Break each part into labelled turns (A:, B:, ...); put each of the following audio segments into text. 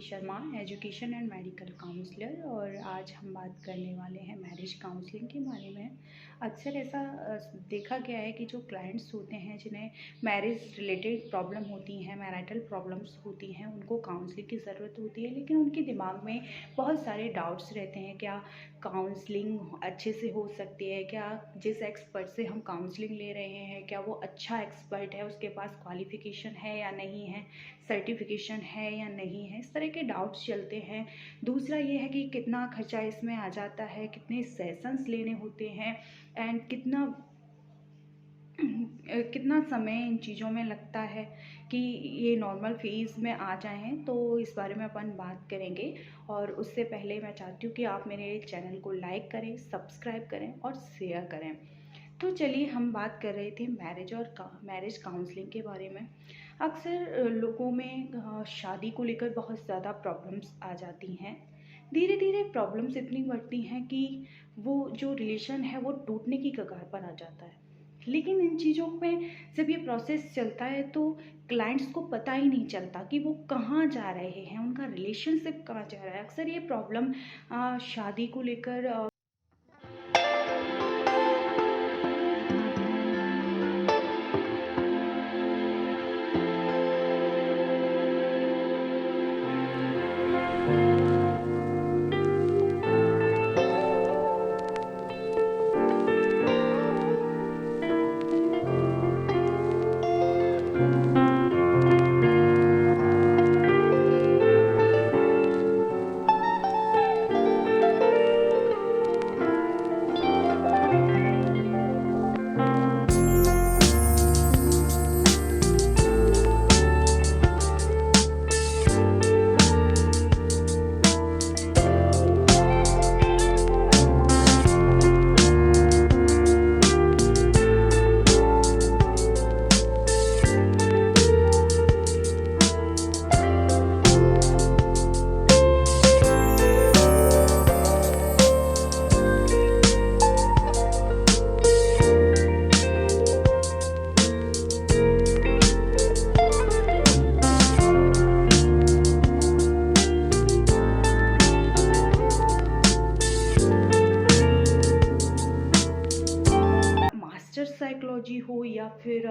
A: Aarti Sharma, education and medical counsellor. और आज हम बात करने वाले हैं मैरिज काउंसलिंग के बारे में। अक्सर ऐसा देखा गया है कि जो क्लाइंट्स होते हैं जिन्हें मैरिज रिलेटेड प्रॉब्लम होती हैं, मैरिटल प्रॉब्लम्स होती हैं, उनको काउंसलिंग की ज़रूरत होती है, लेकिन उनके दिमाग में बहुत सारे डाउट्स रहते हैं। क्या काउंसलिंग अच्छे से हो सकती है? क्या जिस एक्सपर्ट से हम काउंसलिंग ले रहे हैं क्या वो अच्छा एक्सपर्ट है, उसके पास क्वालिफ़िकेशन है या नहीं है, सर्टिफिकेशन है या नहीं है, इस तरह के डाउट्स चलते हैं। दूसरा ये है कि कितना खर्चा इसमें आ जाता है, कितने सेशंस लेने होते हैं एंड कितना समय इन चीज़ों में लगता है कि ये नॉर्मल फेज़ में आ जाएं। तो इस बारे में अपन बात करेंगे। और उससे पहले मैं चाहती हूँ कि आप मेरे चैनल को लाइक करें, सब्सक्राइब करें और शेयर करें। तो चलिए हम बात कर रहे थे मैरिज काउंसलिंग के बारे में। अक्सर लोगों में शादी को लेकर बहुत ज़्यादा प्रॉब्लम्स आ जाती हैं। धीरे धीरे प्रॉब्लम्स इतनी बढ़ती हैं कि वो जो रिलेशन है वो टूटने की कगार पर आ जाता है। लेकिन इन चीज़ों में जब ये प्रोसेस चलता है तो क्लाइंट्स को पता ही नहीं चलता कि वो कहाँ जा रहे हैं, उनका रिलेशनशिप कहाँ जा रहा है। अक्सर ये प्रॉब्लम शादी को लेकर मास्टर साइकोलॉजी हो या फिर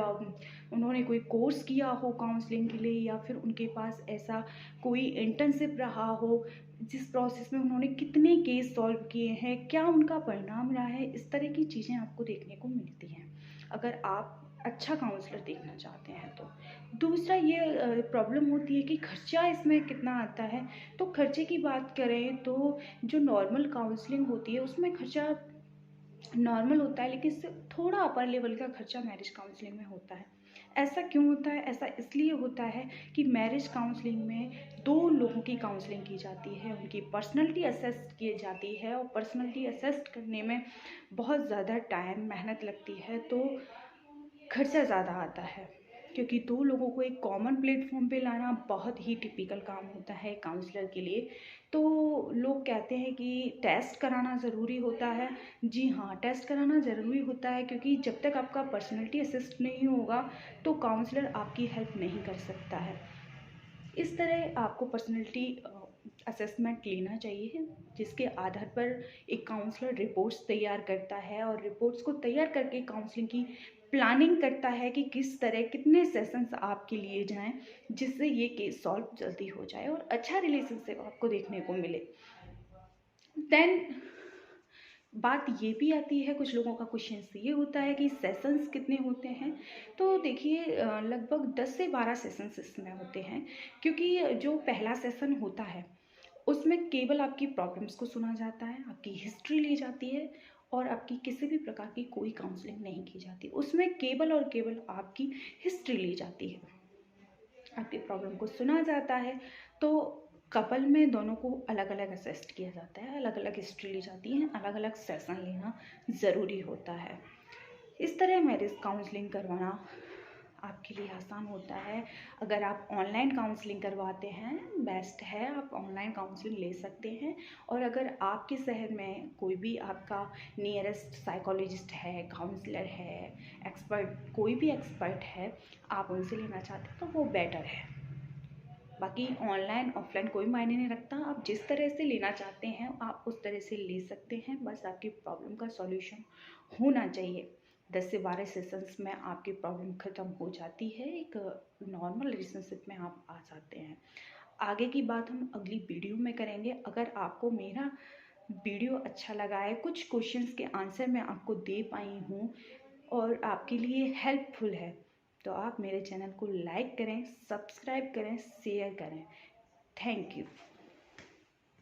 A: उन्होंने कोई कोर्स किया हो काउंसलिंग के लिए, या फिर उनके पास ऐसा कोई इंटर्नशिप रहा हो जिस प्रोसेस में उन्होंने कितने केस सॉल्व किए हैं, क्या उनका परिणाम रहा है, इस तरह की चीज़ें आपको देखने को मिलती हैं अगर आप अच्छा काउंसलर देखना चाहते हैं तो। दूसरा ये प्रॉब्लम होती है कि खर्चा इसमें कितना आता है। तो खर्चे की बात करें तो जो नॉर्मल काउंसलिंग होती है उसमें खर्चा नॉर्मल होता है, लेकिन इससे थोड़ा अपर लेवल का खर्चा मैरिज काउंसलिंग में होता है। ऐसा क्यों होता है? ऐसा इसलिए होता है कि मैरिज काउंसलिंग में दो लोगों की काउंसलिंग की जाती है, उनकी पर्सनैलिटी असेस की जाती है, और पर्सनैलिटी असेस करने में बहुत ज़्यादा टाइम मेहनत लगती है, तो खर्चा ज़्यादा आता है। क्योंकि दो लोगों को एक कॉमन प्लेटफॉर्म पे लाना बहुत ही टिपिकल काम होता है काउंसलर के लिए। तो लोग कहते हैं कि टेस्ट कराना ज़रूरी होता है। जी हाँ, टेस्ट कराना ज़रूरी होता है, क्योंकि जब तक आपका पर्सनैलिटी असेस नहीं होगा तो काउंसलर आपकी हेल्प नहीं कर सकता है। इस तरह आपको पर्सनैलिटी असेसमेंट लेना चाहिए, जिसके आधार पर एक काउंसलर रिपोर्ट्स तैयार करता है, और रिपोर्ट्स को तैयार करके काउंसलिंग की प्लानिंग करता है कि किस तरह कितने सेशंस आपके लिए जाएं, जिससे ये केस सॉल्व जल्दी हो जाए और अच्छा रिलेशनशिप आपको देखने को मिले। देन बात ये भी आती है, कुछ लोगों का क्वेश्चन ये होता है कि सेशंस कितने होते हैं। तो देखिए लगभग 10 से 12 सेशंस इसमें होते हैं, क्योंकि जो पहला सेशन होता है उसमें केवल आपकी प्रॉब्लम्स को सुना जाता है, आपकी हिस्ट्री ली जाती है, और आपकी किसी भी प्रकार की कोई काउंसलिंग नहीं की जाती। उसमें केवल और केवल आपकी हिस्ट्री ली जाती है, आपकी प्रॉब्लम को सुना जाता है। तो कपल में दोनों को अलग अलग असेस्ट किया जाता है, अलग अलग हिस्ट्री ली जाती है, अलग अलग सेशन लेना ज़रूरी होता है। इस तरह मैरिज काउंसलिंग करवाना आपके लिए आसान होता है। अगर आप ऑनलाइन काउंसलिंग करवाते हैं, बेस्ट है, आप ऑनलाइन काउंसलिंग ले सकते हैं। और अगर आपके शहर में कोई भी आपका नियरेस्ट साइकोलॉजिस्ट है, काउंसलर है, एक्सपर्ट, कोई भी एक्सपर्ट है, आप उनसे लेना चाहते हैं तो वो बेटर है। बाकी ऑनलाइन ऑफलाइन कोई मायने नहीं रखता, आप जिस तरह से लेना चाहते हैं आप उस तरह से ले सकते हैं, बस आपकी प्रॉब्लम का सॉल्यूशन होना चाहिए। 10 से 12 सेशंस में आपकी प्रॉब्लम ख़त्म हो जाती है, एक नॉर्मल रिलेशनशिप में आप आ जाते हैं। आगे की बात हम अगली वीडियो में करेंगे। अगर आपको मेरा वीडियो अच्छा लगा है, कुछ क्वेश्चंस के आंसर मैं आपको दे पाई हूँ और आपके लिए हेल्पफुल है, तो आप मेरे चैनल को लाइक करें, सब्सक्राइब करें, शेयर करें। Thank you.